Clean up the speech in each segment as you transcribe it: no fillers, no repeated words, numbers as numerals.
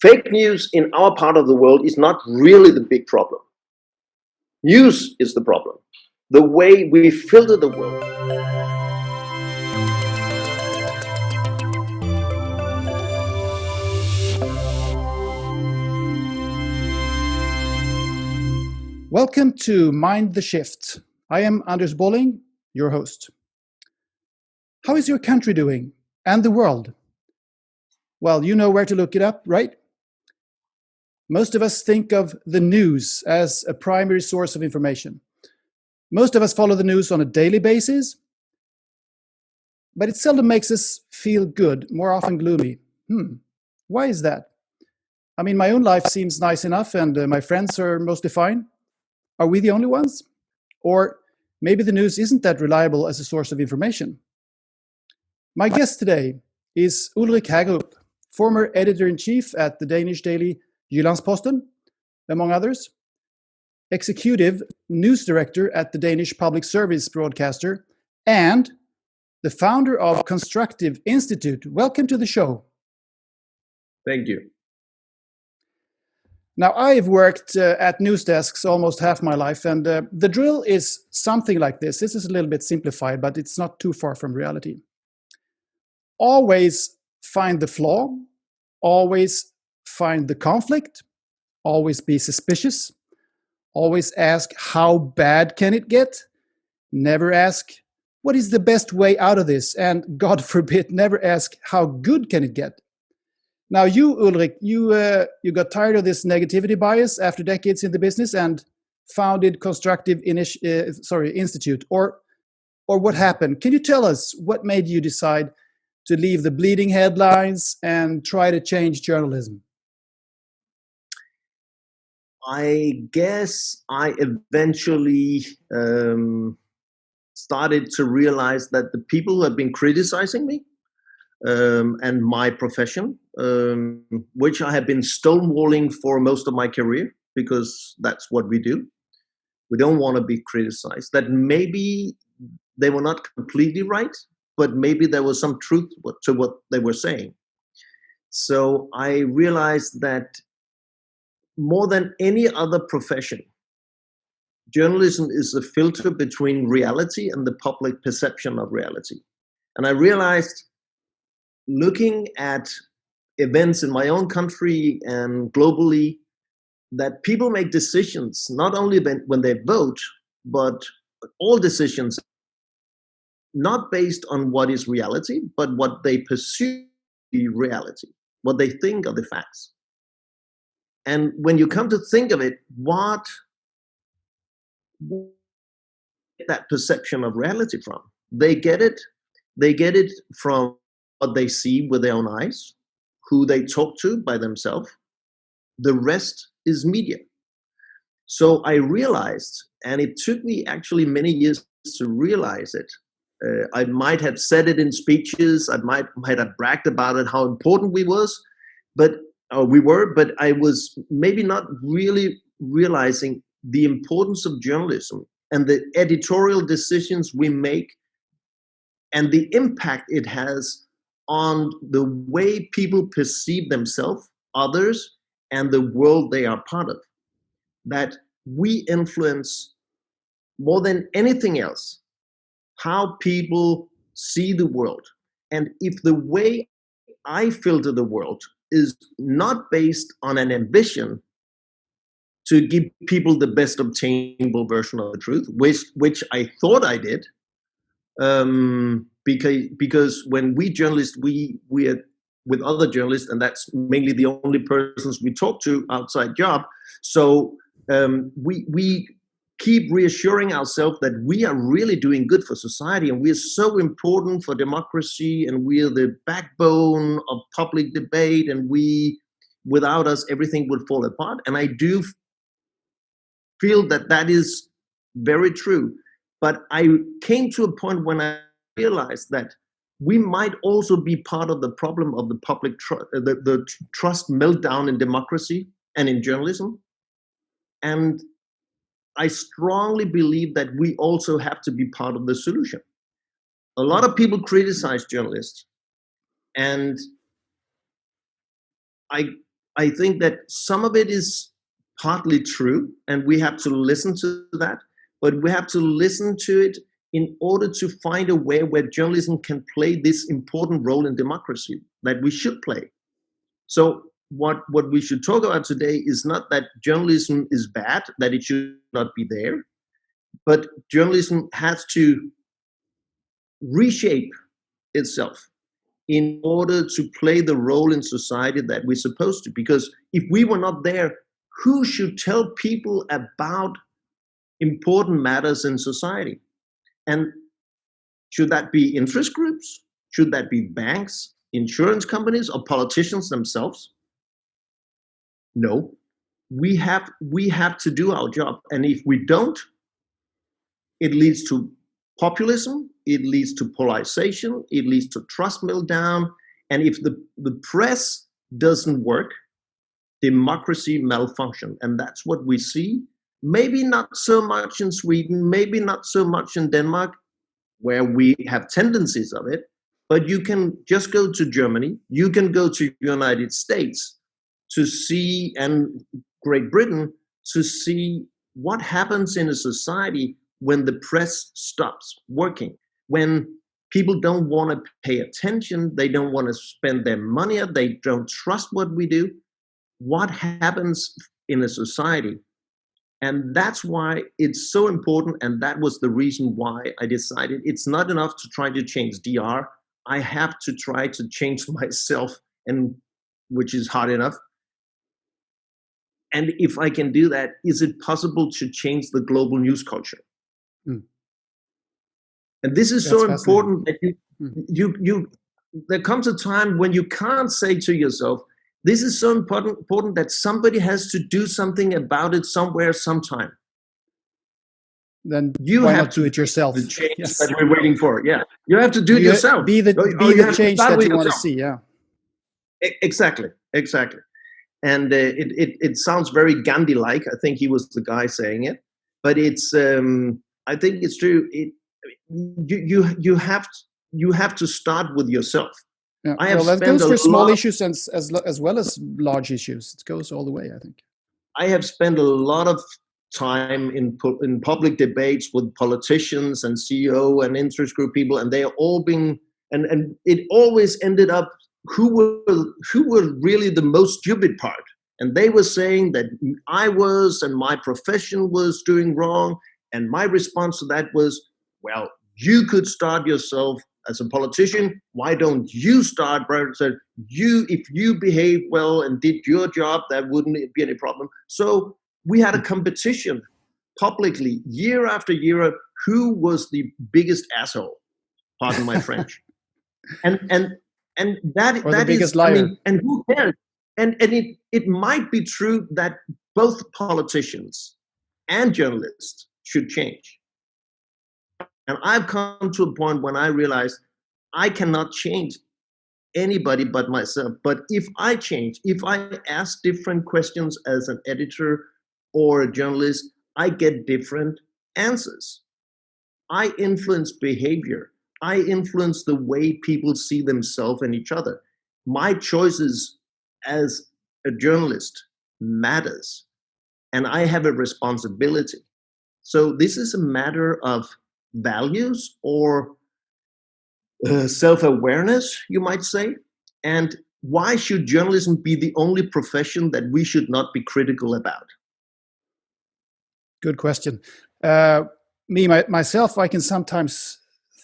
fake news in our part of the world is not really the big problem. News is the problem. The way we filter the world. Welcome to Mind the Shift. I am Anders Bolling, your host. How is your country doing and the world? Well, you know where to look it up, right? Most of us think of the news as a primary source of information. Most of us follow the news on a daily basis, but it seldom makes us feel good, more often gloomy. Why is that? I mean, my own life seems nice enough and my friends are mostly fine. Are we the only ones? Or maybe the news isn't that reliable as a source of information. My guest today is Ulrik Haagerup, former editor-in-chief at the Danish daily Jyllands-Posten, among others, executive news director at the Danish public service broadcaster, and the founder of Constructive Institute. Welcome to the show. Thank you. Now, I've worked at news desks almost half my life, and the drill is something like this. This is a little bit simplified, but it's not too far from reality. Always find the flaw, always find the conflict, always be suspicious, always ask how bad can it get, never ask what is the best way out of this, and God forbid, never ask how good can it get. Now, you, Ulrik, you got tired of this negativity bias after decades in the business and founded Constructive Institute. Or what happened? Can you tell us what made you decide to leave the bleeding headlines and try to change journalism? I guess I eventually started to realize that the people who have been criticizing me and my profession, which I have been stonewalling for most of my career, because that's what we do. We don't want to be criticized. That maybe they were not completely right, but maybe there was some truth to what they were saying. So I realized that more than any other profession, journalism is a filter between reality and the public perception of reality. And I realized, looking at events in my own country and globally, that people make decisions not only when they vote, but all decisions not based on what is reality, but what they perceive be reality, what they think are the facts. And when you come to think of it, what that perception of reality from? They get it from what they see with their own eyes, who they talk to by themselves. The rest is media. So I realized, and it took me actually many years to realize it. I might have said it in speeches. I might have bragged about it, how important we were, but I was maybe not really realizing the importance of journalism and the editorial decisions we make and the impact it has on the way people perceive themselves, others, and the world they are part of. That we influence more than anything else how people see the world. And if the way I filter the world is not based on an ambition to give people the best obtainable version of the truth, which I thought I did, because when we journalists, we are with other journalists, and that's mainly the only persons we talk to outside job. So we keep reassuring ourselves that we are really doing good for society, and we are so important for democracy, and we are the backbone of public debate, and without us, everything would fall apart. And I do feel that is very true. But I came to a point when I realized that we might also be part of the problem of the public the trust meltdown in democracy and in journalism. And I strongly believe that we also have to be part of the solution. A lot of people criticize journalists, and I think that some of it is partly true, and we have to listen to that, but we have to listen to it in order to find a way where journalism can play this important role in democracy that we should play. So what we should talk about today is not that journalism is bad, that it should not be there, but journalism has to reshape itself in order to play the role in society that we're supposed to. Because if we were not there, who should tell people about important matters in society? And should that be interest groups? Should that be banks, insurance companies, or politicians themselves? No. We have to do our job. And if we don't, it leads to populism, it leads to polarization, it leads to trust meltdown. And if the press doesn't work, democracy malfunction. And that's what we see. Maybe not so much in Sweden, maybe not so much in Denmark, where we have tendencies of it, but you can just go to Germany, you can go to the United States to see, and Great Britain, to see what happens in a society when the press stops working, when people don't want to pay attention, they don't want to spend their money, they don't trust what we do. What happens in a society? And that's why it's so important, and that was the reason why I decided it's not enough to try to change DR. I have to try to change myself, and which is hard enough. And if I can do that, is it possible to change the global news culture? And this is so important that you there comes a time when you can't say to yourself, this is so important that somebody has to do something about it somewhere, sometime. Then you have to do it yourself. The change that we're waiting for. Yeah, you have to do it yourself. Be the change that you want to see. Yeah, exactly. And it sounds very Gandhi-like. I think he was the guy saying it, but it's. I think it's true. You have to start with yourself. Yeah. Well, that goes for small issues as well as large issues. It goes all the way, I think. I have spent a lot of time in public debates with politicians and CEO and interest group people, and they are all being, and it always ended up who were really the most stupid part. And they were saying that I was and my profession was doing wrong. And my response to that was, well, you could start yourself as a politician. Why don't you start? So if you behave well and did your job, that wouldn't be any problem. So we had a competition publicly year after year who was the biggest asshole. Pardon my French. And that the biggest liar. I mean, and who cares? And it might be true that both politicians and journalists should change. And I've come to a point when I realized I cannot change anybody but myself. But if I change, if I ask different questions as an editor or a journalist, I get different answers. I influence behavior. I influence the way people see themselves and each other. My choices as a journalist matters, and I have a responsibility. So this is a matter of values or self-awareness, you might say. And why should journalism be the only profession that we should not be critical about? Good question. Myself, I can sometimes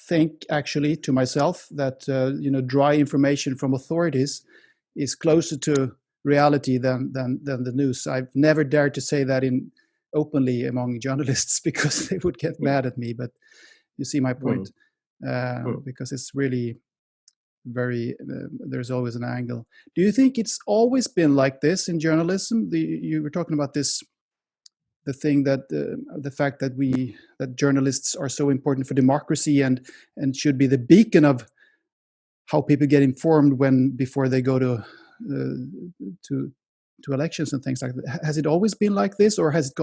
think actually to myself that dry information from authorities is closer to reality than the news. I've never dared to say that openly among journalists because they would get mad at me. But you see my point, because it's really very. There's always an angle. Do you think it's always been like this in journalism? You were talking about this. The thing that the fact that journalists are so important for democracy and should be the beacon of how people get informed before they go to elections and things like that. Has it always been like this, or has it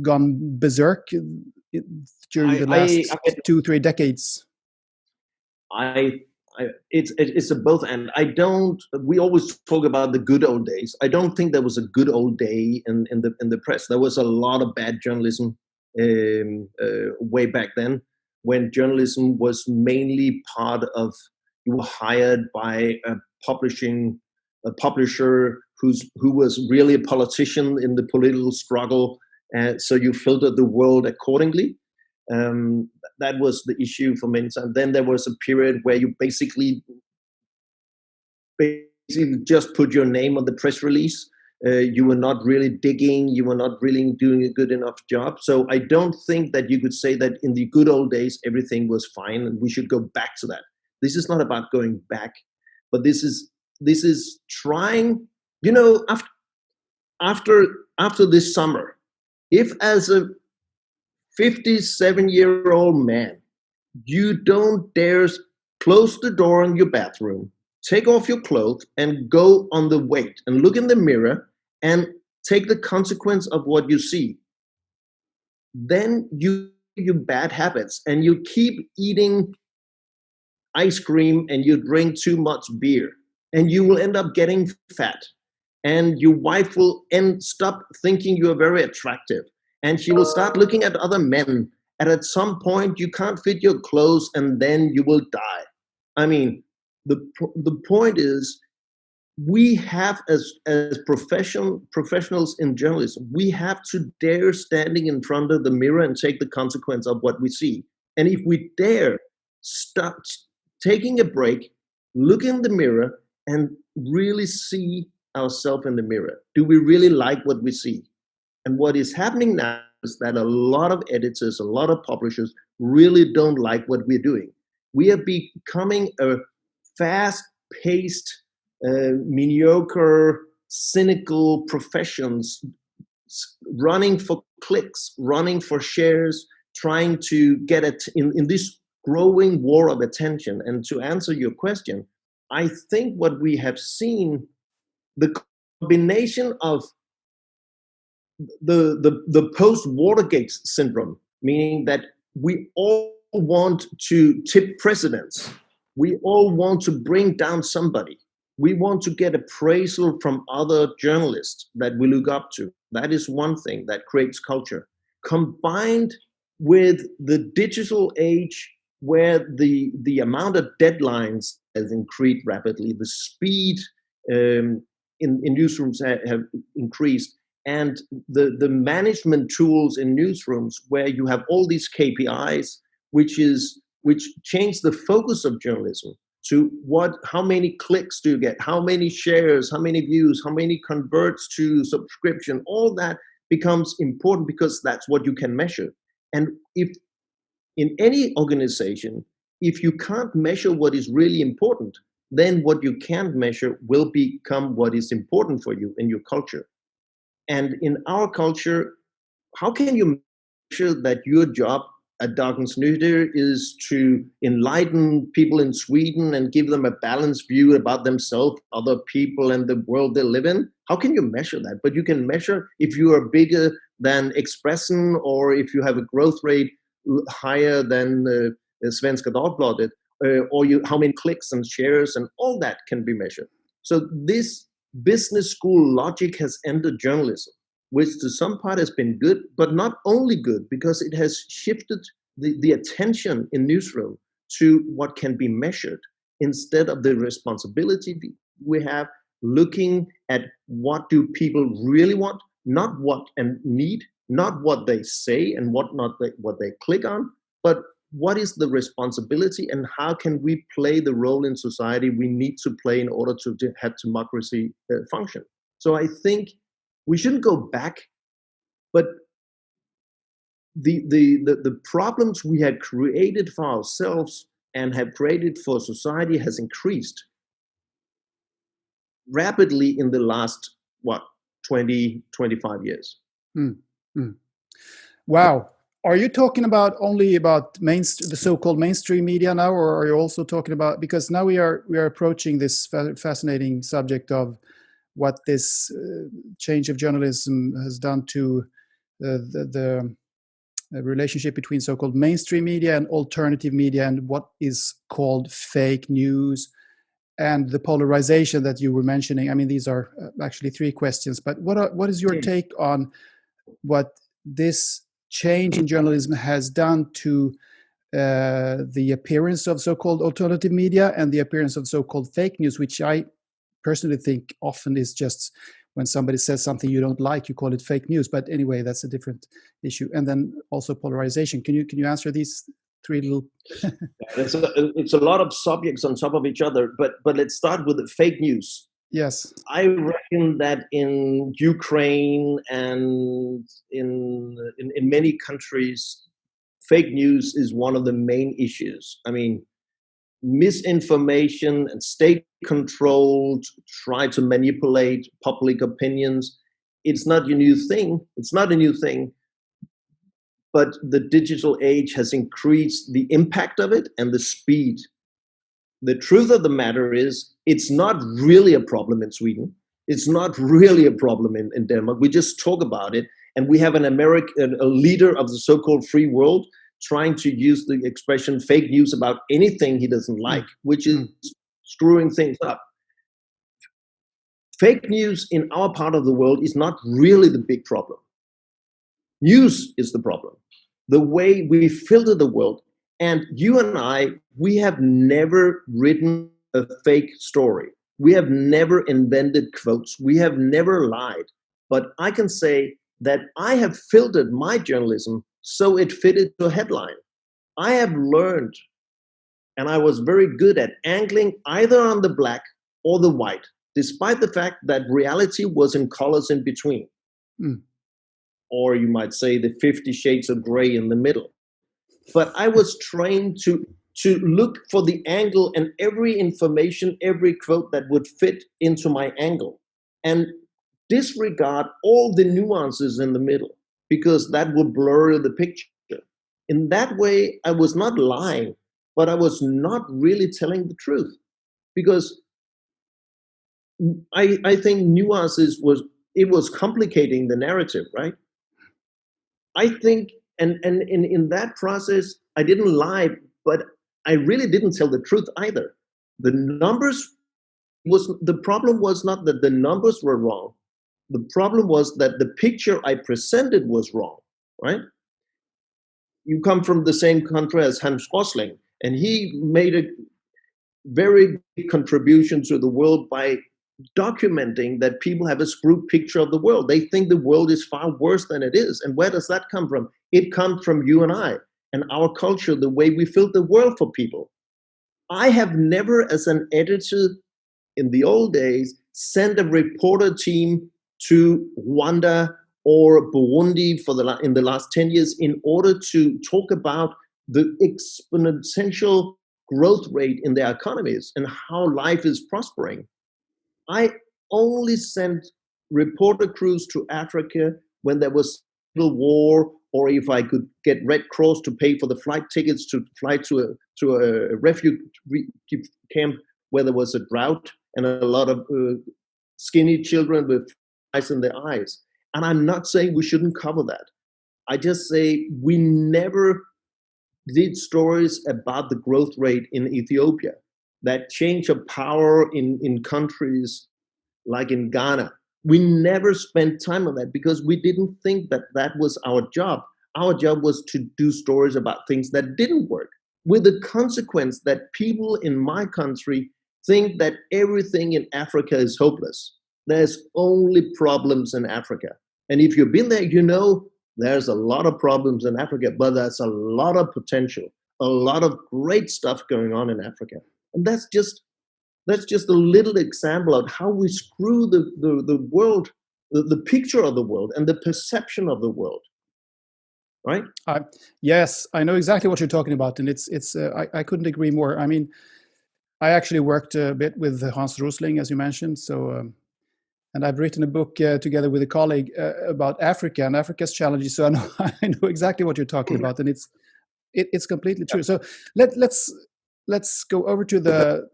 gone berserk during the last 2-3 decades? I it's a both and. We always talk about the good old days. I don't think there was a good old day in the press. There was a lot of bad journalism way back then, when journalism was mainly part of, you were hired by a publisher who was really a politician in the political struggle, and so you filtered the world accordingly. That was the issue for many times. Then there was a period where you basically just put your name on the press release. You were not really digging. You were not really doing a good enough job. So I don't think that you could say that in the good old days everything was fine and we should go back to that. This is not about going back, but this is trying. You know, after this summer, if as a 57-year-old man, you don't dare close the door in your bathroom, take off your clothes and go on the weight and look in the mirror and take the consequence of what you see, then you bad habits and you keep eating ice cream and you drink too much beer and you will end up getting fat, and your wife will stop thinking you are very attractive, and she will start looking at other men, and at some point you can't fit your clothes and then you will die. I mean, the point is, we have as professionals in journalism, we have to dare standing in front of the mirror and take the consequence of what we see. And if we dare stop taking a break, look in the mirror and really see ourselves in the mirror. Do we really like what we see? And what is happening now is that a lot of editors, a lot of publishers really don't like what we're doing. We are becoming a fast-paced, mediocre, cynical professions, running for clicks, running for shares, trying to get it in this growing war of attention. And to answer your question, I think what we have seen, the combination of the post-Watergate syndrome, meaning that we all want to tip presidents, we all want to bring down somebody, we want to get appraisal from other journalists that we look up to. That is one thing that creates culture. Combined with the digital age, where the amount of deadlines has increased rapidly, the speed in newsrooms have increased, and the management tools in newsrooms where you have all these KPIs, which change the focus of journalism to how many clicks do you get, how many shares, how many views, how many converts to subscription. All that becomes important because that's what you can measure. And if in any organization, if you can't measure what is really important, then what you can't measure will become what is important for you in your culture. And in our culture, how can you measure that your job at Dagens Nyheter is to enlighten people in Sweden and give them a balanced view about themselves, other people, and the world they live in? How can you measure that? But you can measure if you are bigger than Expressen, or if you have a growth rate higher than Svenska Dagbladet, or how many clicks and shares, and all that can be measured. So this business school logic has entered journalism, which to some part has been good, but not only good, because it has shifted the attention in newsroom to what can be measured instead of the responsibility we have looking at what do people really want, not what and need, not what they say and what they click on, but what is the responsibility and how can we play the role in society we need to play in order to have democracy function. So I think we shouldn't go back, but the problems we had created for ourselves and have created for society has increased rapidly in the last 20, 25 years. Wow. Are you talking only about the so-called mainstream media now, or are you also talking about, because now we are approaching this fascinating subject of what this change of journalism has done to the relationship between so-called mainstream media and alternative media, and what is called fake news, and the polarization that you were mentioning. I mean, these are actually three questions, but what is your take on what this change in journalism has done to the appearance of so-called alternative media and the appearance of so-called fake news, which I personally think often is just when somebody says something you don't like, you call it fake news. But anyway, that's a different issue. And then also polarization. Can you answer these three little? It's a lot of subjects on top of each other, but let's start with the fake news. Yes. I reckon that in Ukraine and in many countries, fake news is one of the main issues. I mean, misinformation and state-controlled, try to manipulate public opinions. It's not a new thing. It's not a new thing. But the digital age has increased the impact of it and the speed. The truth of the matter is, it's not really a problem in Sweden. It's not really a problem in Denmark. We just talk about it. And we have a leader of the so-called free world trying to use the expression fake news about anything he doesn't like, which is screwing things up. Fake news in our part of the world is not really the big problem. News is the problem. The way we filter the world. And you and I, we have never written a fake story. We have never invented quotes. We have never lied. But I can say that I have filtered my journalism so it fitted to a headline. I have learned, and I was very good at angling either on the black or the white, despite the fact that reality was in colors in between. Or you might say the 50 shades of gray in the middle. But I was trained to look for the angle and every information, every quote that would fit into my angle, and disregard all the nuances in the middle, because that would blur the picture. In that way, I was not lying, but I was not really telling the truth, because I think nuances was complicating the narrative, right? I think, and in that process, I didn't lie, but I really didn't tell the truth either. The problem was not that the numbers were wrong. The problem was that the picture I presented was wrong, right? You come from the same country as Hans Rosling, and he made a very big contribution to the world by documenting that people have a screwed picture of the world. They think the world is far worse than it is. And where does that come from? It comes from you and I and our culture, the way we filter the world for people. I have never, as an editor in the old days, sent a reporter team to Rwanda or Burundi in the last 10 years in order to talk about the exponential growth rate in their economies and how life is prospering. I only sent reporter crews to Africa when there was civil war, or if I could get Red Cross to pay for the flight tickets to fly to a refugee camp where there was a drought and a lot of skinny children with ice in their eyes. And I'm not saying we shouldn't cover that. I just say we never did stories about the growth rate in Ethiopia, that change of power in countries like in Ghana. We never spent time on that because we didn't think that that was our job. Our job was to do stories about things that didn't work, with the consequence that people in my country think that everything in Africa is hopeless. There's only problems in Africa. And if you've been there, you know there's a lot of problems in Africa, but there's a lot of potential, a lot of great stuff going on in Africa. And that's just a little example of how we screw the world, the picture of the world and the perception of the world. Right? Yes, I know exactly what you're talking about. And I couldn't agree more. I mean, I actually worked a bit with Hans Rosling, as you mentioned. So, and I've written a book together with a colleague about Africa and Africa's challenges. So I know exactly what you're talking about, and it's completely true. So let's go over to the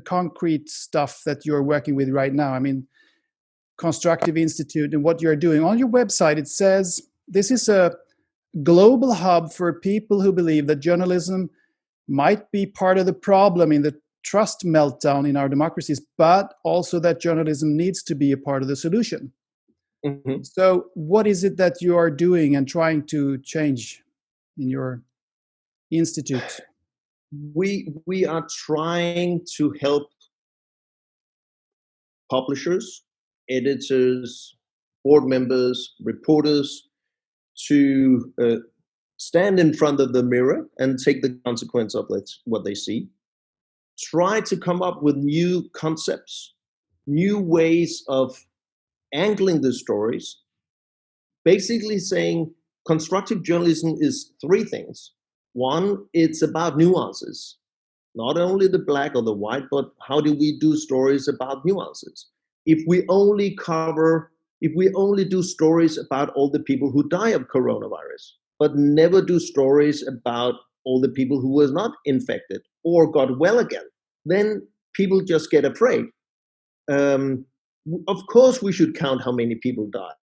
concrete stuff that you're working with right now. I mean, Constructive Institute and what you're doing on your website. It says this is a global hub for people who believe that journalism might be part of the problem in the trust meltdown in our democracies, but also that journalism needs to be a part of the solution. Mhm. So what is it that you are doing and trying to change in your institute? We are trying to help publishers, editors, board members, reporters to stand in front of the mirror and take the consequence of what they see. Try to come up with new concepts, new ways of angling the stories. Basically saying constructive journalism is three things. One, it's about nuances, not only the black or the white, but how do we do stories about nuances? If we only do stories about all the people who die of coronavirus, but never do stories about all the people who was not infected or got well again, then people just get afraid. Of course, we should count how many people die.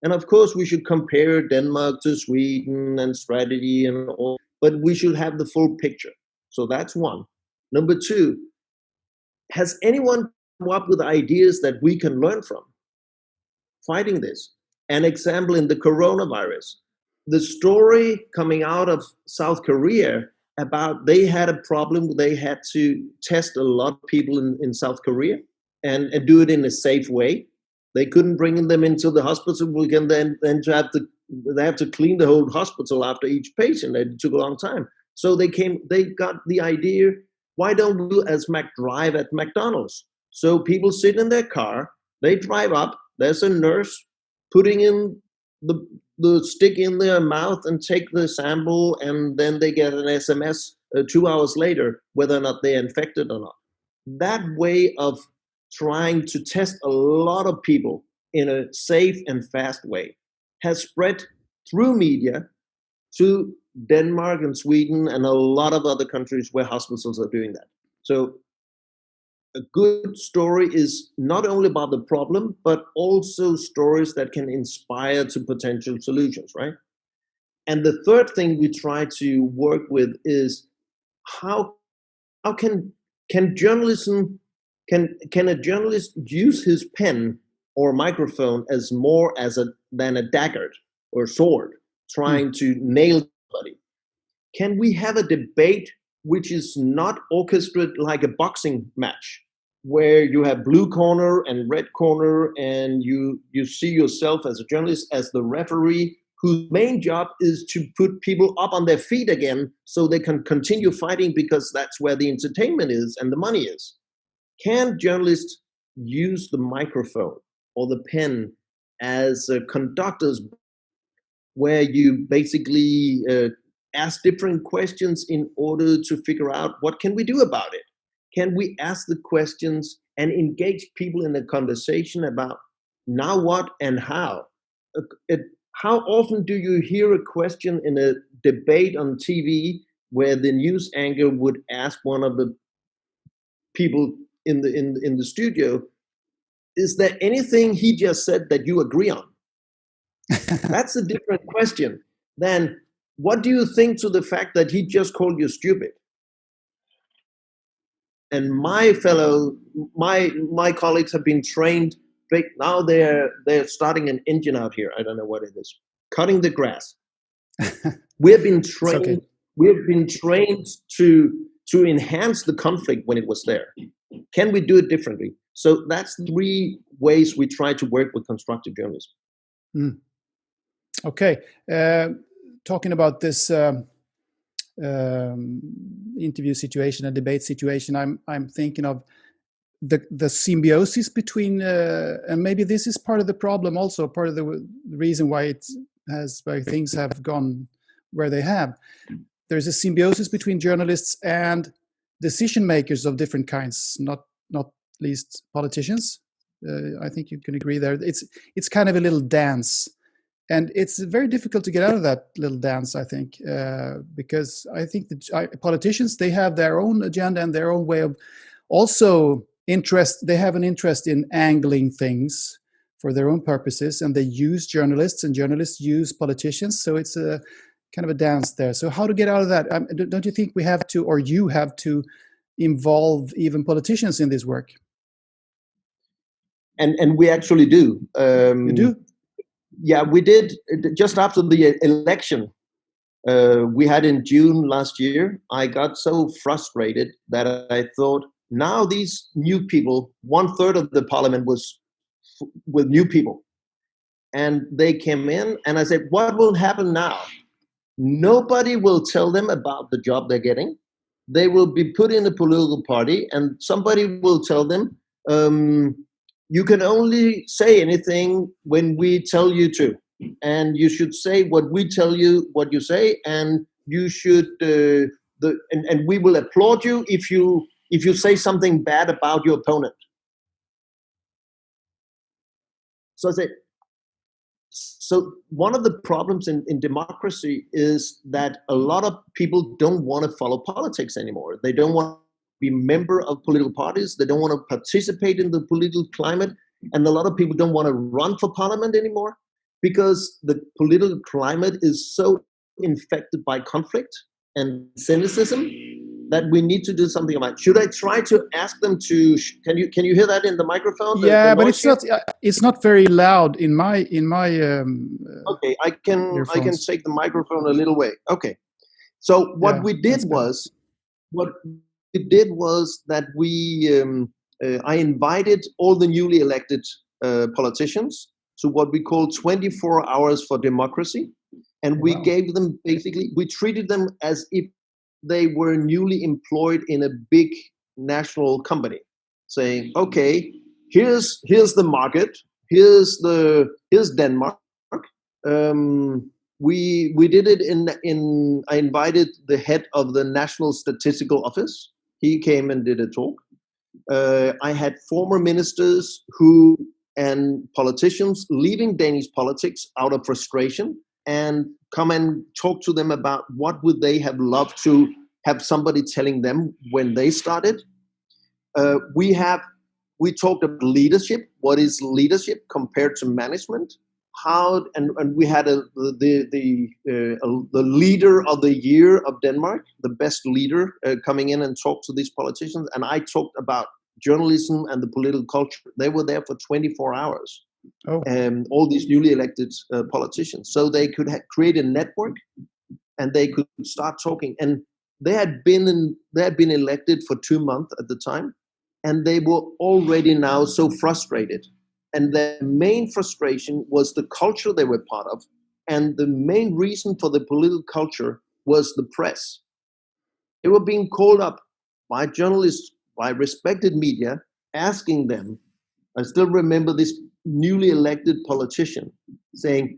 And of course, we should compare Denmark to Sweden and strategy and all, but we should have the full picture. So that's one. Number two, has anyone come up with ideas that we can learn from fighting this? An example in the coronavirus, the story coming out of South Korea about they had a problem, they had to test a lot of people in South Korea and do it in a safe way. They couldn't bring them into the hospital. We can then they have to clean the whole hospital after each patient. It took a long time. So they got the idea, why don't we do as drive at McDonald's? So people sit in their car, they drive up, there's a nurse putting in the stick in their mouth and take the sample, and then they get an SMS 2 hours later whether or not they're infected or not. That way of trying to test a lot of people in a safe and fast way has spread through media to Denmark and Sweden and a lot of other countries where hospitals are doing that. So a good story is not only about the problem, but also stories that can inspire to potential solutions, right? And the third thing we try to work with is how can journalism can a journalist use his pen or microphone as more than a dagger or sword trying to nail somebody? Can we have a debate which is not orchestrated like a boxing match, where you have blue corner and red corner, and you see yourself as a journalist as the referee whose main job is to put people up on their feet again so they can continue fighting, because that's where the entertainment is and the money is? Can journalists use the microphone or the pen as conductors, where you basically ask different questions in order to figure out what can we do about it? Can we ask the questions and engage people in a conversation about now what and how? How often do you hear a question in a debate on TV where the news anchor would ask one of the people in the studio, is there anything he just said that you agree on? That's a different question than what do you think to the fact that he just called you stupid? And my colleagues have been trained. Now they're starting an engine out here. I don't know what it is. Cutting the grass. We've been trained. Okay. We've been trained to enhance the conflict when it was there. Can we do it differently? So that's three ways we try to work with constructive journalism. Mm. Okay, talking about this interview situation and debate situation, I'm thinking of the symbiosis between, and maybe this is part of the problem, also part of the reason why things have gone where they have. There's a symbiosis between journalists and decision makers of different kinds, not least politicians. I think you can agree there. It's kind of a little dance. And it's very difficult to get out of that little dance, I think, because I think that politicians, they have their own agenda and their own way of also they have an interest in angling things for their own purposes, and they use journalists and journalists use politicians. So it's kind of a dance there. So how to get out of that? Don't you think we have to, or you have to, involve even politicians in this work? And we actually do. You do? Yeah, we did just after the election. We had in June last year. I got so frustrated that I thought, now these new people, 1/3 of the parliament was with new people, and they came in, and I said, what will happen now? Nobody will tell them about the job they're getting. They will be put in a political party, and somebody will tell them, you can only say anything when we tell you to, and you should say what we tell you what you say, and you should and we will applaud you if you say something bad about your opponent. So I said, so one of the problems in democracy is that a lot of people don't want to follow politics anymore. They don't want to be member of political parties. They don't want to participate in the political climate. And a lot of people don't want to run for parliament anymore because the political climate is so infected by conflict and cynicism that we need to do something about it. Should I try to ask them to? Can you hear that in the microphone? Yeah, the but it's not very loud in my Okay, I can earphones. take the microphone a little way. Okay, so what Yeah, we that's did better. was that I invited all the newly elected politicians to what we call 24 hours for democracy, and we Wow. gave them, basically, we treated them as if they were newly employed in a big national company, saying, okay, here's the market, here's Denmark. We did it in I invited the head of the National Statistical Office. He came and did a talk. I had former ministers and politicians leaving Danish politics out of frustration and come and talk to them about what would they have loved to have somebody telling them when they started. We talked about leadership. What is leadership compared to management? And we had the leader of the year of Denmark, the best leader, coming in and talk to these politicians. And I talked about journalism and the political culture. They were there for 24 hours. Oh. All these newly elected politicians, so they could create a network, and they could start talking. And they had been elected for 2 months at the time, and they were already now so frustrated. And the main frustration was the culture they were part of, and the main reason for the political culture was the press. They were being called up by journalists, by respected media, asking them. I still remember this newly elected politician saying,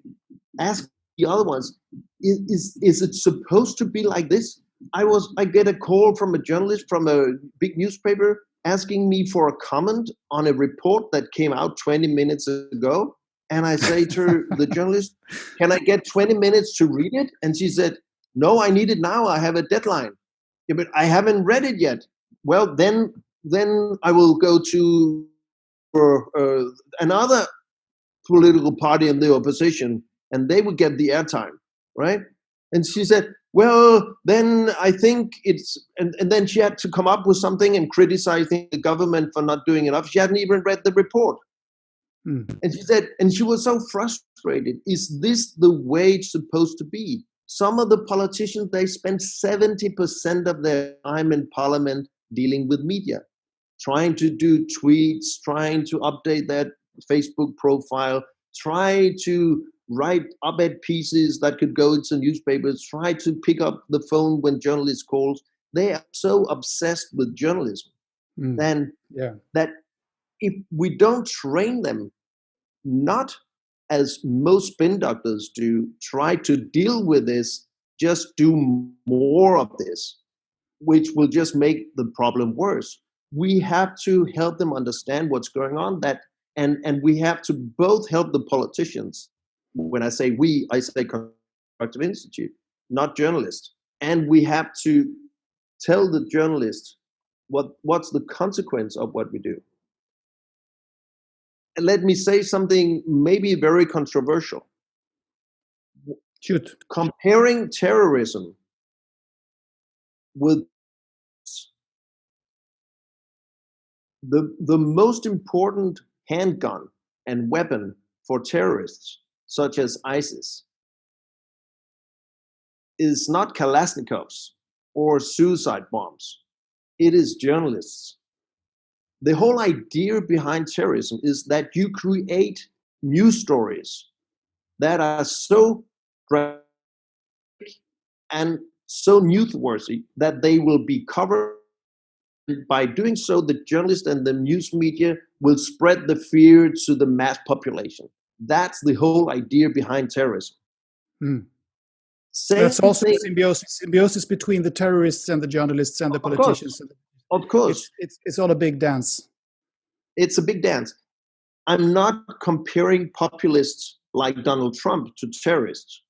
ask the other ones, is it supposed to be like this? I get a call from a journalist from a big newspaper asking me for a comment on a report that came out 20 minutes ago. And I say to the journalist, can I get 20 minutes to read it? And she said, no, I need it now. I have a deadline. Yeah, but I haven't read it yet. Well, then I will go to another political party in the opposition, and they would get the airtime, right? And she said, well, then I think it's, and then she had to come up with something and criticizing the government for not doing enough. She hadn't even read the report. And she said, and she was so frustrated. Is this the way it's supposed to be? Some of the politicians, they spend 70% of their time in parliament dealing with media, trying to do tweets, trying to update their Facebook profile, try to write op-ed pieces that could go into newspapers, try to pick up the phone when journalists calls. They are so obsessed with journalism that if we don't train them, not as most spin doctors do, try to deal with this, just do more of this, which will just make the problem worse. We have to help them understand what's going on, and we have to both help the politicians. When I say we, I say Constructive Institute, not journalists. And we have to tell the journalists what's the consequence of what we do. And let me say something maybe very controversial. Shoot. Comparing terrorism with the most important handgun and weapon for terrorists, such as ISIS, is not Kalashnikovs or suicide bombs. It is journalists. The whole idea behind terrorism is that you create news stories that are so dramatic and so newsworthy that they will be covered. By doing so, the journalists and the news media will spread the fear to the mass population. That's the whole idea behind terrorism. Mm. Same That's also thing, symbiosis between the terrorists and the journalists and the politicians. Of course. It's all a big dance. It's a big dance. I'm not comparing populists like Donald Trump to terrorists,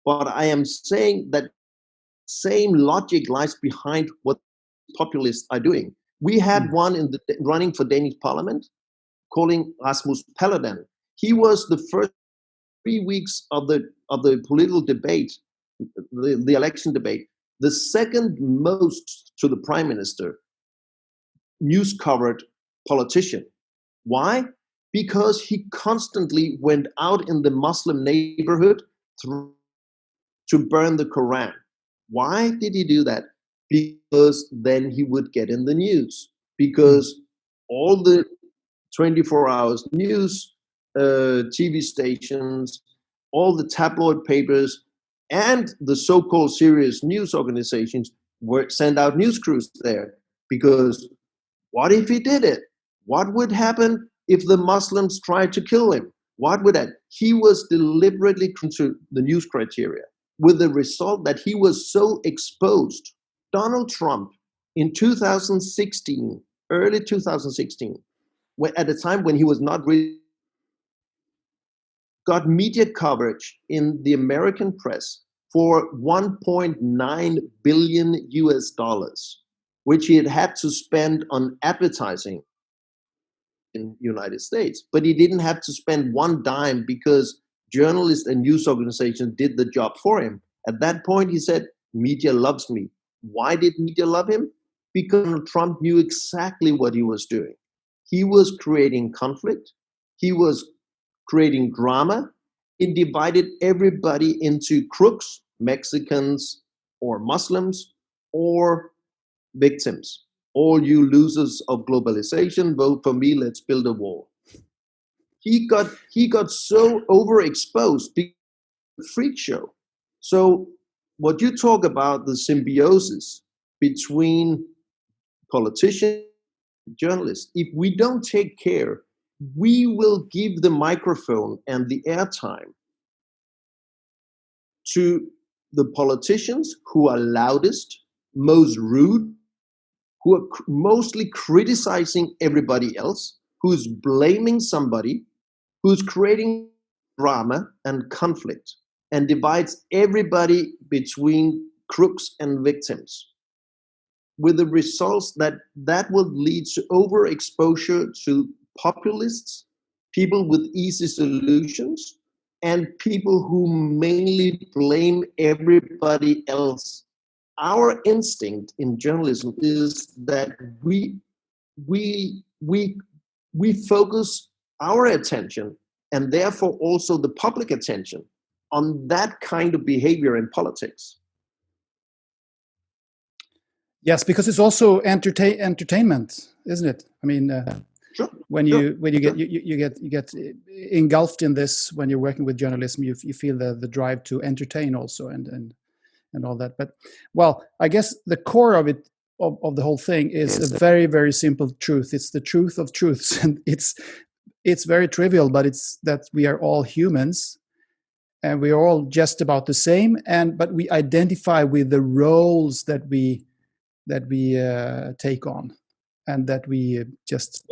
but I am saying that same logic lies behind what populists are doing. We had one in the running for Danish parliament, calling Rasmus Paludan. He was the first 3 weeks of the political debate, the election debate, the second most to the prime minister news covered politician. Why? Because he constantly went out in the Muslim neighborhood to burn the Quran. Why did he do that? Because then he would get in the news. Because all the 24 hours news, TV stations, all the tabloid papers, and the so-called serious news organizations send out news crews there. Because what if he did it? What would happen if the Muslims tried to kill him? What would that? He was deliberately into the news criteria, with the result that he was so exposed. Donald Trump in 2016, early 2016, at the time when he was not really, got media coverage in the American press for 1.9 billion US dollars, which he had to spend on advertising in the United States. But he didn't have to spend one dime because journalists and news organizations did the job for him. At that point, he said, media loves me. Why did media love him? Because Trump knew exactly what he was doing. He was creating conflict. He was creating drama. He divided everybody into crooks, Mexicans or Muslims, or victims. All you losers of globalization, vote for me, let's build a wall. He got so overexposed because of the freak show. So what you talk about, the symbiosis between politicians and journalists, if we don't take care, we will give the microphone and the airtime to the politicians who are loudest, most rude, who are mostly criticizing everybody else, who's blaming somebody, who's creating drama and conflict, and divides everybody between crooks and victims, with the results that will lead to overexposure to populists, people with easy solutions, and people who mainly blame everybody else. Our instinct in journalism is that we focus our attention, and therefore also the public attention, on that kind of behavior in politics. Yes, because it's also entertainment, isn't it? I mean, Sure. When you get engulfed in this when you're working with journalism, you feel the drive to entertain also and all that. But well, I guess the core of it of the whole thing is a very, very simple truth. It's the truth of truths, and it's very trivial, but it's that we are all humans, and we are all just about the same. But we identify with the roles that we take on, and that we just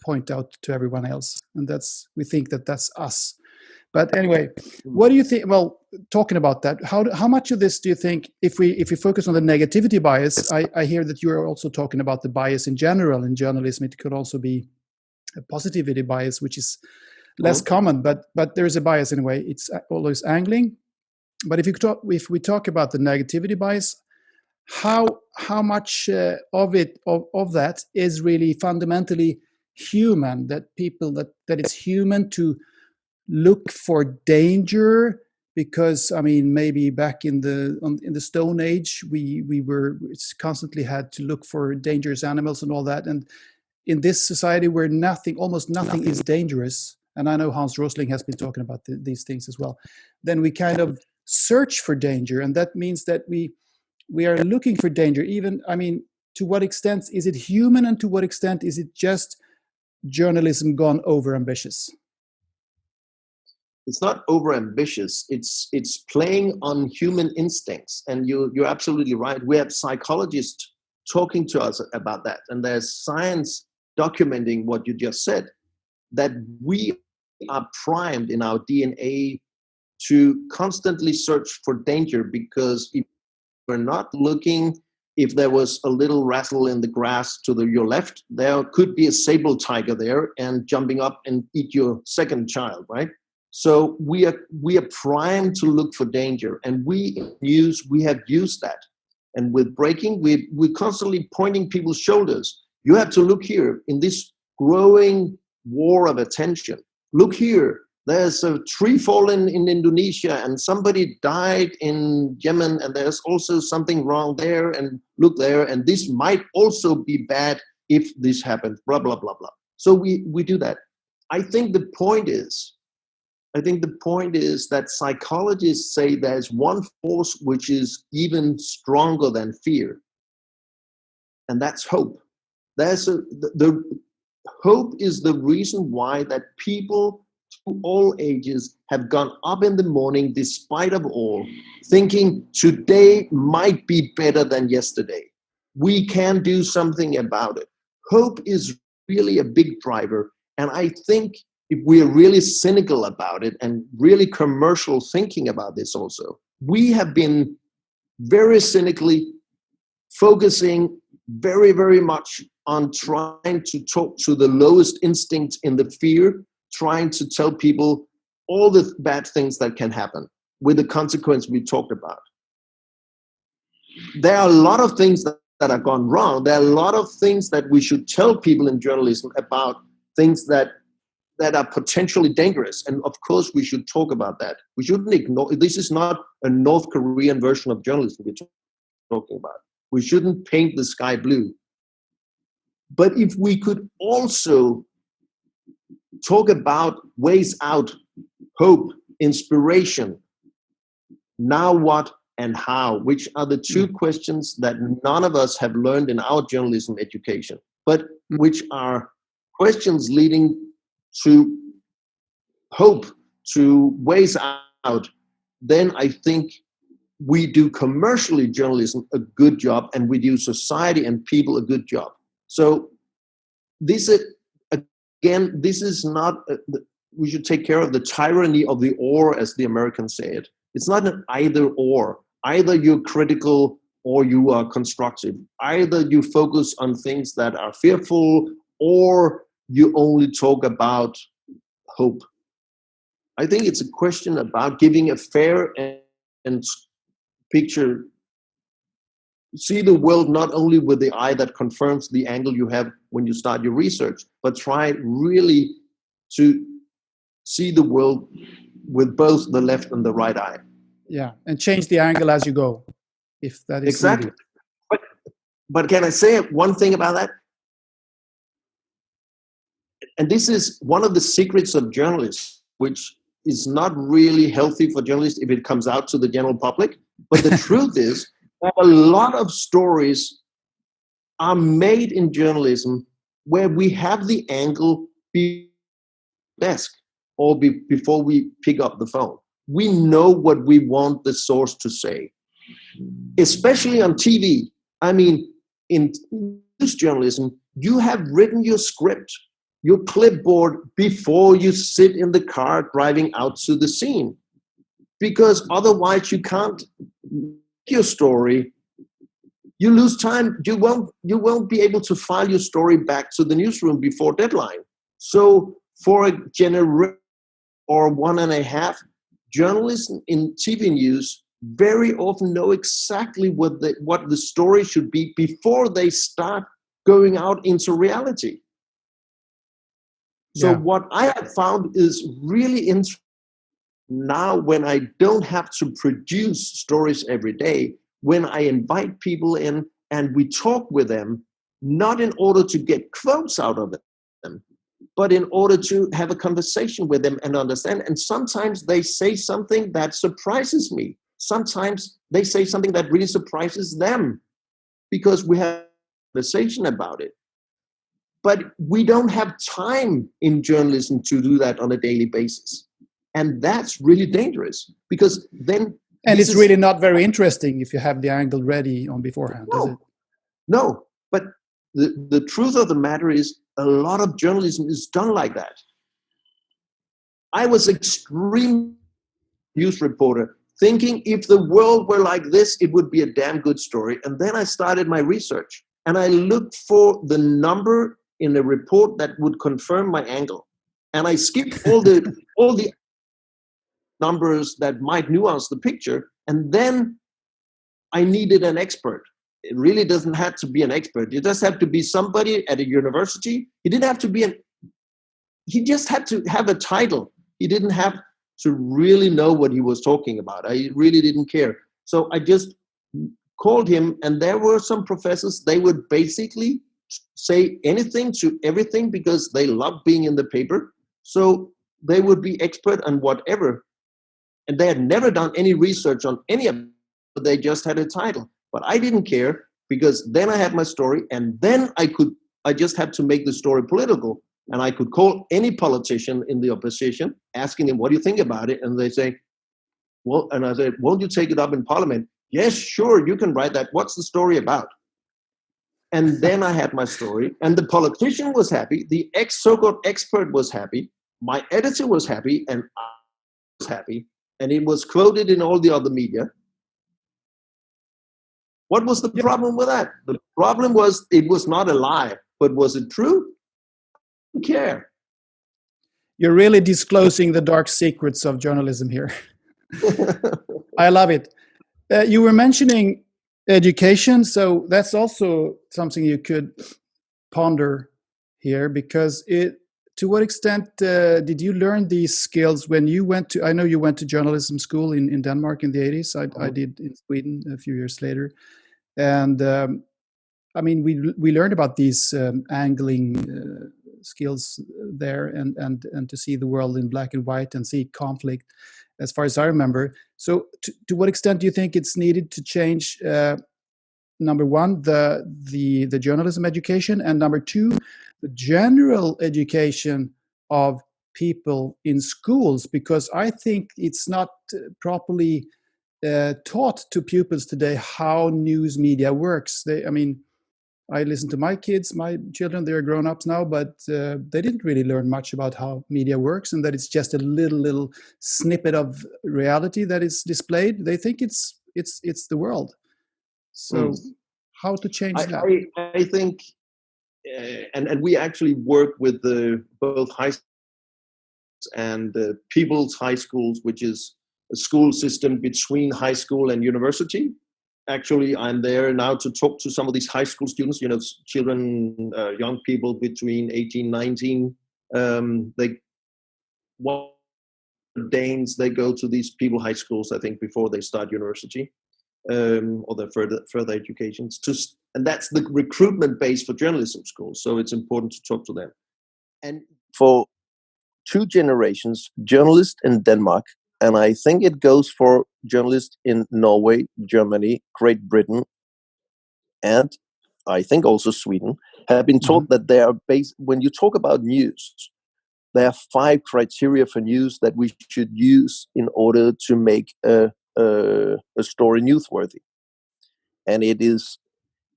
point out to everyone else, and we think that's us. But anyway, what do you think? Well, talking about that, how much of this do you think, if we focus on the negativity bias, I hear that you are also talking about the bias in general in journalism. It could also be a positivity bias, which is less common, but there is a bias anyway. It's always angling, But if we talk about the negativity bias, how much of that is really fundamentally human? That people that it's human to look for danger, because I mean maybe back in the Stone Age we were constantly had to look for dangerous animals and all that, and in this society where almost nothing is dangerous, and I know Hans Rosling has been talking about these things as well, then we kind of search for danger, and that means that we are looking for danger. Even, I mean, to what extent is it human, and to what extent is it just journalism gone over ambitious? It's not over ambitious. It's playing on human instincts, and you're absolutely right. We have psychologists talking to us about that, and there's science documenting what you just said, that we are primed in our DNA to constantly search for danger, because if we're not looking, if there was a little rattle in the grass to your left, there could be a sable tiger there and jumping up and eat your second child, right? So we are primed to look for danger, and we have used that. And with breaking, we're constantly pointing people's shoulders. You have to look here in this growing war of attention. Look here. There's a tree fallen in Indonesia, and somebody died in Yemen, and there's also something wrong there, and look there, and this might also be bad if this happens, blah, blah, blah, blah. So we do that. I think the point is that psychologists say there's one force which is even stronger than fear, and that's hope. The hope is the reason why that people to all ages have gone up in the morning despite of all, thinking today might be better than yesterday. We can do something about it. Hope is really a big driver, and I think if we're really cynical about it and really commercial thinking about this also, we have been very cynically focusing very, very much on trying to talk to the lowest instinct in the fear, trying to tell people all the bad things that can happen with the consequence we talked about. There are a lot of things that have gone wrong. There are a lot of things that we should tell people in journalism about, things that are potentially dangerous. And of course, we should talk about that. We shouldn't ignore. This is not a North Korean version of journalism we're talking about. We shouldn't paint the sky blue. But if we could also talk about ways out, hope, inspiration, now what and how, which are the two questions that none of us have learned in our journalism education, but which are questions leading to hope, to ways out, then I think we do commercially journalism a good job, and we do society and people a good job. So this is not, we should take care of the tyranny of the or, as the Americans say it. It's not an either or. Either you're critical or you are constructive. Either you focus on things that are fearful, or you only talk about hope. I think it's a question about giving a fair and picture. See the world not only with the eye that confirms the angle you have when you start your research, but try really to see the world with both the left and the right eye. Yeah, and change the angle as you go, if that is exactly needed. But can I say one thing about that? And this is one of the secrets of journalists, which is not really healthy for journalists if it comes out to the general public. But the truth is that a lot of stories are made in journalism where we have the angle desk or before we pick up the phone. We know what we want the source to say, especially on TV. I mean, in news journalism, you have written your script, your clipboard, before you sit in the car driving out to the scene, because otherwise you can't make your story. You lose time. You won't be able to file your story back to the newsroom before deadline. So for a generation or 1.5, journalists in TV news very often know exactly what the story should be before they start going out into reality. So what I have found is really interesting now, when I don't have to produce stories every day, when I invite people in and we talk with them, not in order to get quotes out of them, but in order to have a conversation with them and understand. And sometimes they say something that surprises me. Sometimes they say something that really surprises them because we have a conversation about it. But we don't have time in journalism to do that on a daily basis. And that's really dangerous because then... And it's really not very interesting if you have the angle ready on beforehand, no, is it? No, but the truth of the matter is a lot of journalism is done like that. I was extreme news reporter thinking if the world were like this, it would be a damn good story. And then I started my research and I looked for the number in a report that would confirm my angle. And I skipped all the numbers that might nuance the picture. And then I needed an expert. It really doesn't have to be an expert. It just have to be somebody at a university. He didn't have to be he just had to have a title. He didn't have to really know what he was talking about. I really didn't care. So I just called him, and there were some professors, they would basically say anything to everything because they love being in the paper. So they would be expert on whatever. And they had never done any research on any of it. They just had a title. But I didn't care because then I had my story, and then I just had to make the story political. And I could call any politician in the opposition, asking them, what do you think about it? And they say, well, and I said, won't you take it up in parliament? Yes, sure, you can write that. What's the story about? And then I had my story, and the politician was happy. The so-called expert was happy. My editor was happy, and I was happy. And it was quoted in all the other media. What was the problem with that? The problem was it was not a lie, but was it true? I don't care. You're really disclosing the dark secrets of journalism here. I love it. You were mentioning education, so that's also something you could ponder here, because to what extent did you learn these skills when you went to, I know you went to journalism school in Denmark in the 80s. I did in Sweden a few years later. And I mean, we learned about these angling skills there, and to see the world in black and white and see conflict, as far as I remember. So to what extent do you think it's needed to change, number one, the journalism education, and number two, the general education of people in schools? Because I think it's not properly taught to pupils today how news media works. I listen to my kids, my children, they're grown-ups now, but they didn't really learn much about how media works, and that it's just a little snippet of reality that is displayed. They think it's the world. So how to change that? I think, and we actually work with both high schools and people's high schools, which is a school system between high school and university. Actually, I'm there now to talk to some of these high school students, children, young people between 18, 19. Danes, they go to these people high schools, I think, before they start university or their further educations. And that's the recruitment base for journalism schools. So it's important to talk to them. And for 2 generations, journalists in Denmark, and I think it goes for journalists in Norway, Germany, Great Britain, and I think also Sweden, have been taught that they are based, when you talk about news, there are 5 criteria for news that we should use in order to make a story newsworthy. And it is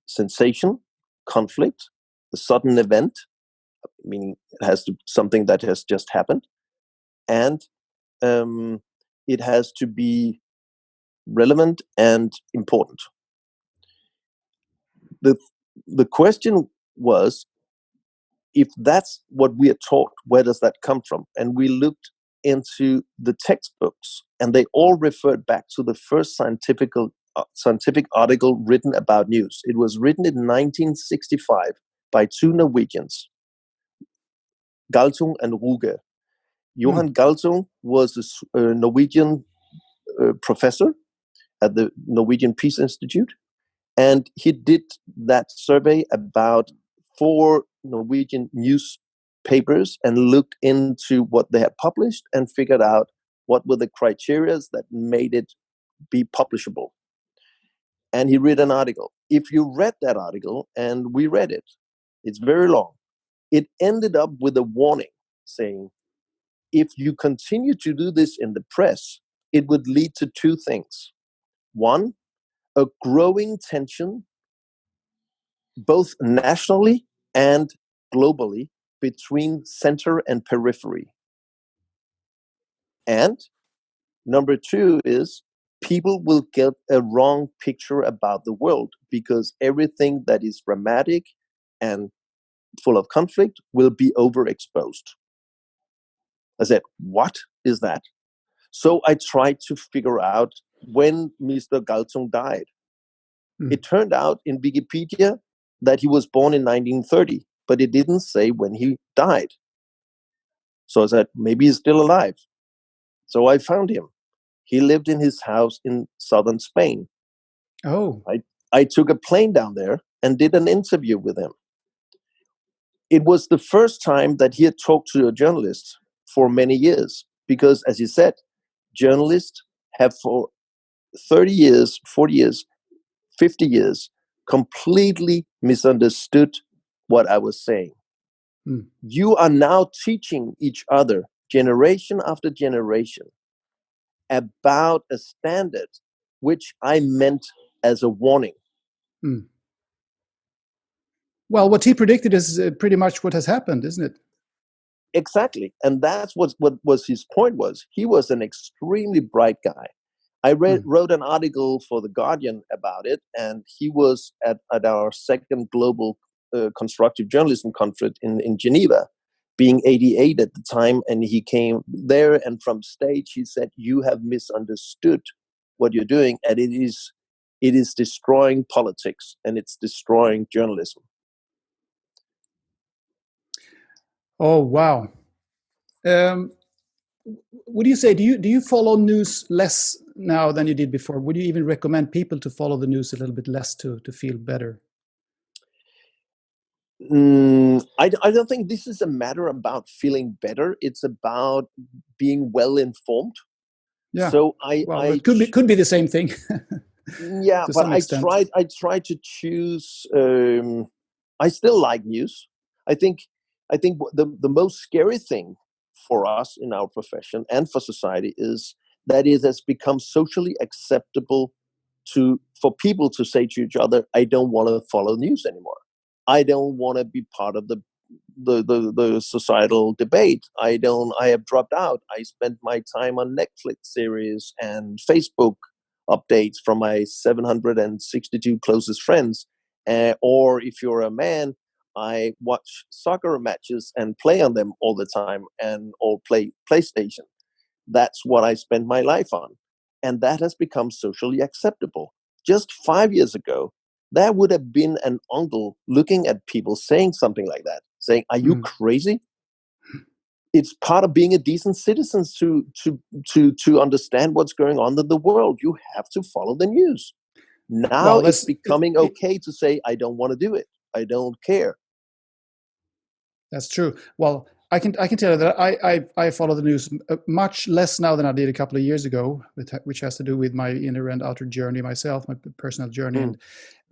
sensation, conflict, a sudden event, meaning it has to something that has just happened, and it has to be relevant and important. The question was, if that's what we are taught, where does that come from? And we looked into the textbooks, and they all referred back to the first scientific article written about news. It was written in 1965 by two Norwegians, Galtung and Ruge. Johan Galtung was a Norwegian professor at the Norwegian Peace Institute, and he did that survey about 4 Norwegian newspapers and looked into what they had published and figured out what were the criteria that made it be publishable. And he read an article. If you read that article, and we read it, it's very long, it ended up with a warning saying, if you continue to do this in the press, it would lead to 2 things. One, a growing tension, both nationally and globally, between center and periphery. And number 2 is people will get a wrong picture about the world because everything that is dramatic and full of conflict will be overexposed. I said, what is that? So I tried to figure out when Mr. Galtung died. It turned out in Wikipedia that he was born in 1930, but it didn't say when he died. So I said, maybe he's still alive. So I found him. He lived in his house in southern Spain. Oh. I took a plane down there and did an interview with him. It was the first time that he had talked to a journalist for many years, because, as he said, journalists have for 30 years, 40 years, 50 years completely misunderstood what I was saying. You are now teaching each other, generation after generation, about a standard which I meant as a warning. Well, what he predicted is pretty much what has happened, isn't it? Exactly. And that's what was his point was. He was an extremely bright guy. I wrote an article for The Guardian about it, and he was at our second global constructive journalism conference in Geneva, being 88 at the time, and he came there, and from stage he said, you have misunderstood what you're doing, and it is destroying politics, and it's destroying journalism. Oh, wow. Would you say, do you follow news less now than you did before? Would you even recommend people to follow the news a little bit less to feel better? I don't think this is a matter about feeling better. It's about being well informed. Yeah. So it could be the same thing. Yeah, but I tried to choose. I still like news. I think the most scary thing for us in our profession and for society is that it has become socially acceptable for people to say to each other, I don't want to follow news anymore. I don't want to be part of the societal debate. I have dropped out. I spent my time on Netflix series and Facebook updates from my 762 closest friends. Or if you're a man, I watch soccer matches and play on them all the time or play PlayStation. That's what I spend my life on. And that has become socially acceptable. Just 5 years ago, there would have been an uncle looking at people saying something like that, saying, are you crazy? It's part of being a decent citizen to understand what's going on in the world. You have to follow the news. Now it's becoming okay to say, I don't want to do it. I don't care. That's true. Well, I can tell you that I follow the news much less now than I did a couple of years ago, which has to do with my inner and outer journey myself, my personal journey.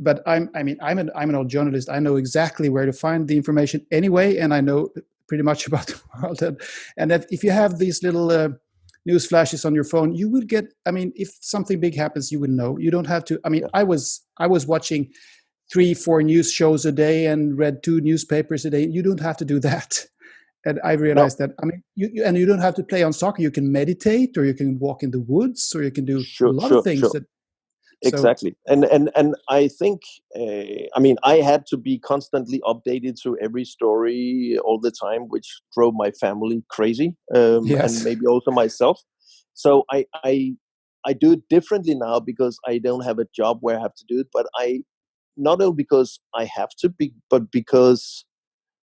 But I'm an old journalist. I know exactly where to find the information anyway, and I know pretty much about the world. And if you have these little news flashes on your phone, you will get. I mean, if something big happens, you will know. You don't have to. I mean, I was watching 3-4 news shows a day and read 2 newspapers a day. You don't have to do that. And I realized that, I mean, you don't have to play on soccer. You can meditate, or you can walk in the woods, or you can do a lot of things So exactly. And I think, I mean, I had to be constantly updated to every story all the time, which drove my family crazy, and yes, maybe also myself. So I do it differently now because I don't have a job where I have to do it. But I, not only because I have to be, but because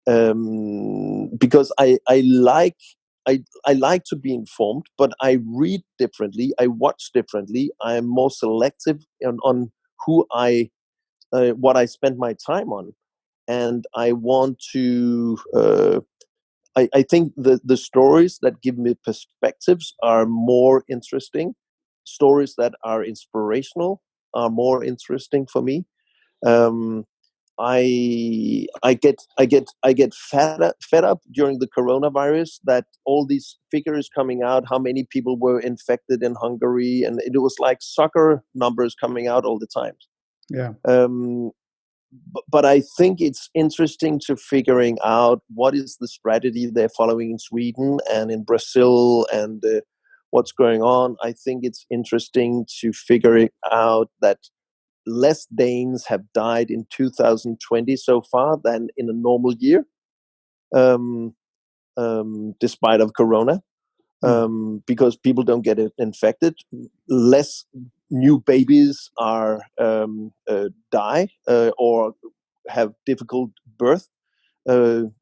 I like, I like to be informed, but I read differently, I watch differently, I am more selective on who I what I spend my time on, and I want to. I think the stories that give me perspectives are more interesting. Stories that are inspirational are more interesting for me. Um, I get fed up during the coronavirus that all these figures coming out, how many people were infected in Hungary, and it was like soccer numbers coming out all the time. yeah, Um, but I think it's interesting to figuring out what is the strategy they're following in Sweden and in Brazil, and what's going on. I think it's interesting to figure it out that less Danes have died in 2020 so far than in a normal year, um, despite of Corona, mm, because people don't get infected. Less new babies are die or have difficult birth.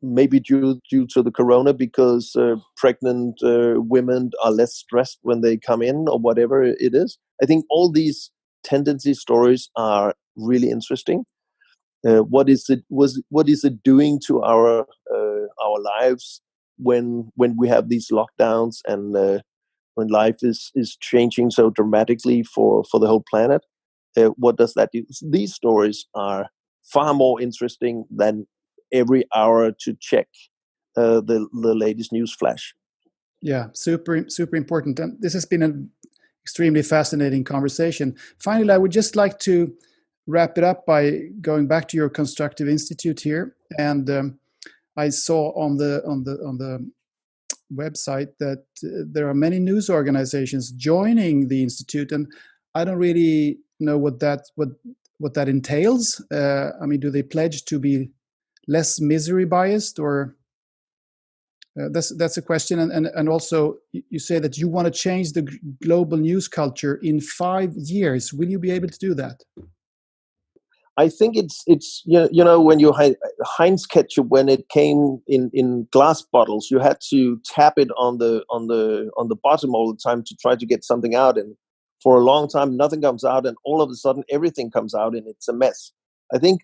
Maybe due to the corona, because pregnant women are less stressed when they come in or whatever it is. I think all these tendency stories are really interesting. What is it doing to our lives when we have these lockdowns, and when life is changing so dramatically for the whole planet? What does that do? These stories are far more interesting than every hour to check the latest news flash. yeah, super important. And this has been an extremely fascinating conversation. Finally, I would just like to wrap it up by going back to your Constructive Institute here, and I saw on the website that there are many news organizations joining the institute, and I don't really know what that entails. I mean, do they pledge to be less misery biased, or that's a question? And also, you say that you want to change the global news culture in 5 years. Will you be able to do that? I think it's when you Heinz ketchup, when it came in glass bottles, you had to tap it on the bottom all the time to try to get something out, and for a long time nothing comes out, and all of a sudden everything comes out and it's a mess. I think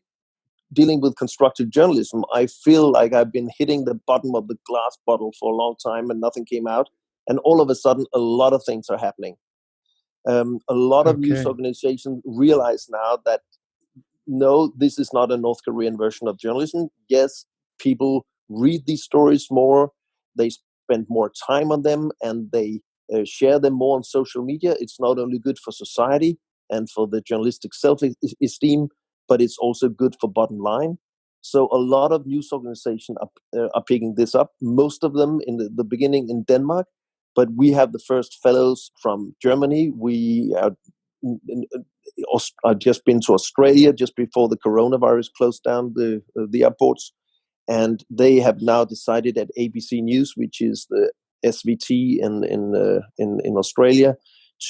dealing with constructive journalism, I feel like I've been hitting the bottom of the glass bottle for a long time and nothing came out, and all of a sudden a lot of things are happening. A lot of news Okay. organizations realize now that no, this is not a North Korean version of journalism. Yes, people read these stories more, they spend more time on them, and they share them more on social media. It's not only good for society and for the journalistic self-esteem, but it's also good for bottom line. So a lot of news organizations are picking this up. Most of them in the beginning in Denmark, but we have the first fellows from Germany. We are I've just been to Australia just before the coronavirus closed down the airports, and they have now decided at ABC News, which is the SVT in Australia,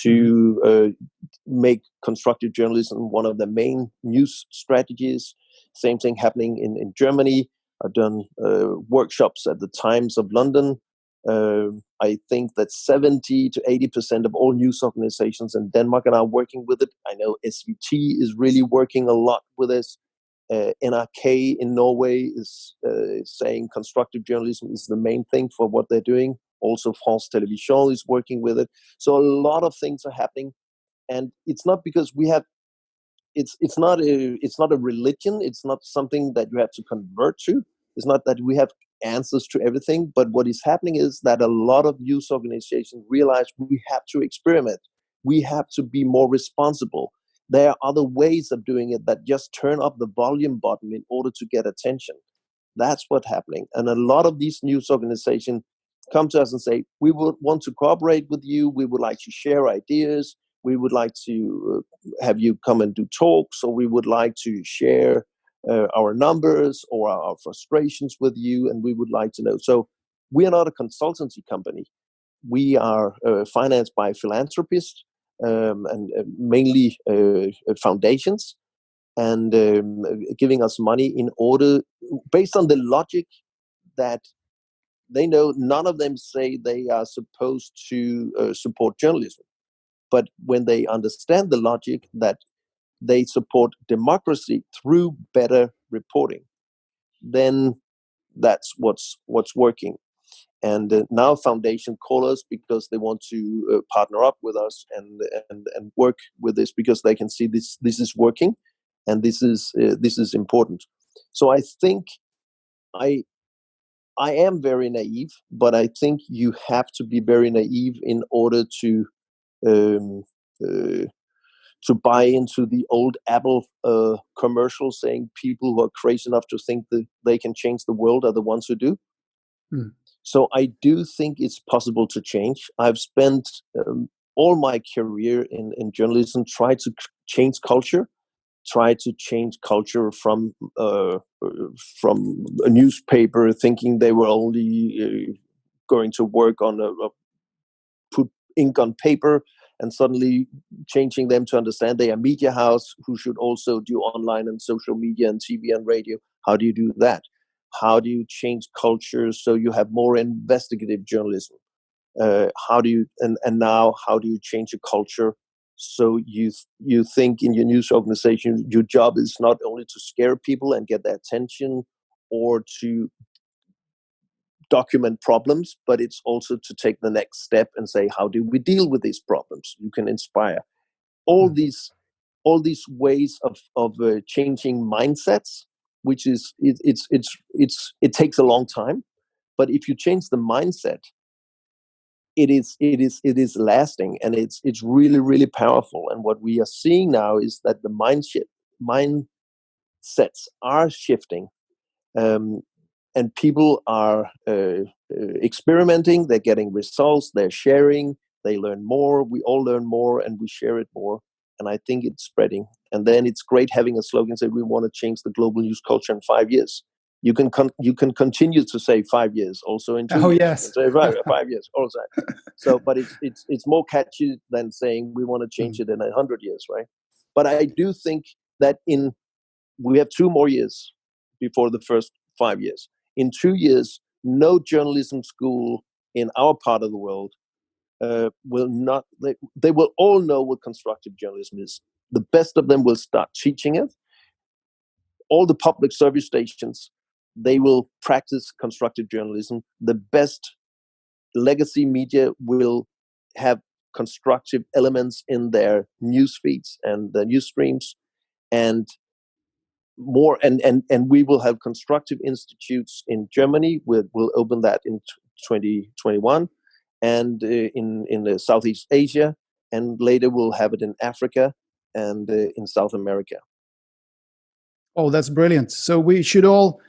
to make constructive journalism one of the main news strategies. Same thing happening in Germany. I've done workshops at the Times of London. I think that 70 to 80% of all news organizations in Denmark are now working with it. I know SVT is really working a lot with this. NRK in Norway is saying constructive journalism is the main thing for what they're doing. Also, France Television is working with it. So a lot of things are happening, and it's not because we have. It's not a religion. It's not something that you have to convert to. It's not that we have answers to everything. But what is happening is that a lot of news organizations realize we have to experiment. We have to be more responsible. There are other ways of doing it that just turn up the volume button in order to get attention. That's what's happening. And a lot of these news organizations come to us and say, we would want to cooperate with you. We would like to share ideas. we would like to have you come and do talks, or we would like to share our numbers or our frustrations with you, and we would like to know. So we are not a consultancy company. We are financed by philanthropists and mainly foundations, and giving us money in order, based on the logic that they know. None of them say they are supposed to support journalism, but when they understand the logic that they support democracy through better reporting, then that's what's working. And now foundation call us because they want to partner up with us and work with this, because they can see this is working, and this is important. So I think I am very naive, but I think you have to be very naive in order um, uh, to buy into the old Apple commercial saying people who are crazy enough to think that they can change the world are the ones who do. Mm. So I do think it's possible to change. I've spent all my career in journalism, tried to change culture, try to change culture from a newspaper thinking they were only going to work on put ink on paper, and suddenly changing them to understand they are a media house who should also do online and social media and TV and radio. How do you do that? How do you change culture so you have more investigative journalism? How do you and now how do you change a culture so you think in your news organization your job is not only to scare people and get their attention or to document problems, but it's also to take the next step and say, how do we deal with these problems? You can inspire all these ways of changing mindsets, which is it takes a long time, but if you change the mindset, it is lasting, and it's really, really powerful. And what we are seeing now is that the mindsets are shifting, and people are experimenting. They're getting results. They're sharing. They learn more. We all learn more, and we share it more. And I think it's spreading. And then it's great having a slogan say we want to change the global news culture in 5 years. You can continue to say 5 years, also in 2 Oh, years. yes. Say 5 years, also. So, but it's more catchy than saying we want to change it in 100 years, right? But I do think that we have 2 more years before the first 5 years. In 2 years, no journalism school in our part of the world will not. They will all know what constructive journalism is. The best of them will start teaching it. All the public service stations, they will practice constructive journalism. The best legacy media will have constructive elements in their news feeds and the news streams, and more and we will have constructive institutes in Germany. We'll open that in 2021, and in the Southeast Asia, and later we'll have it in Africa and in South America. Oh, that's brilliant. So we should all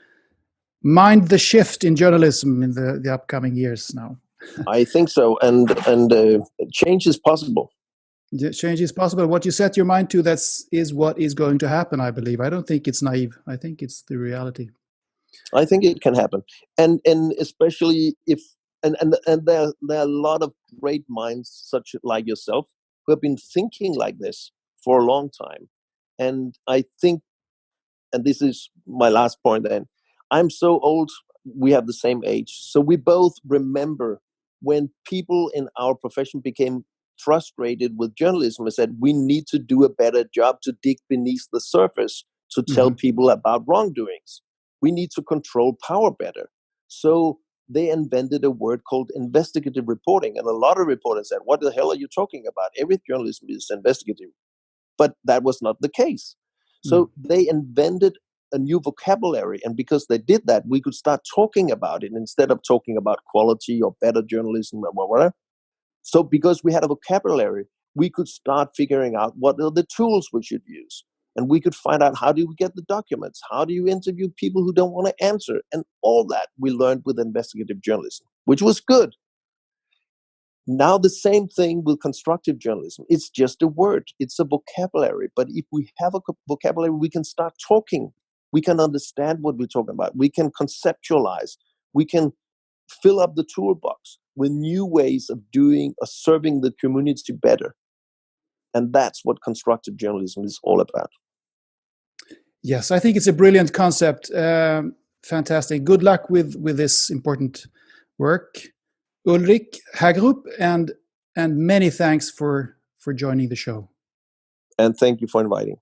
mind the shift in journalism in the upcoming years now. I think so, and change is possible. Change is possible. What you set your mind to, is what is going to happen, I believe. I don't think it's naive. I think it's the reality. I think it can happen, and especially if and there are a lot of great minds such like yourself who have been thinking like this for a long time, and I think, and this is my last point. Then I'm so old. We have the same age, so we both remember when people in our profession became frustrated with journalism and said we need to do a better job to dig beneath the surface to tell people about wrongdoings. We need to control power better. So they invented a word called investigative reporting. And a lot of reporters said, what the hell are you talking about? Every journalism is investigative. But that was not the case. So they invented a new vocabulary. And because they did that, we could start talking about it instead of talking about quality or better journalism or whatever. So because we had a vocabulary, we could start figuring out what are the tools we should use. And we could find out, how do we get the documents? How do you interview people who don't want to answer? And all that we learned with investigative journalism, which was good. Now the same thing with constructive journalism. It's just a word. It's a vocabulary. But if we have a vocabulary, we can start talking. We can understand what we're talking about. We can conceptualize. We can fill up the toolbox with new ways of serving the community better. And that's what constructive journalism is all about. Yes, I think it's a brilliant concept. Fantastic. Good luck with this important work, Ulrik Haagerup, and many thanks for joining the show. And thank you for inviting.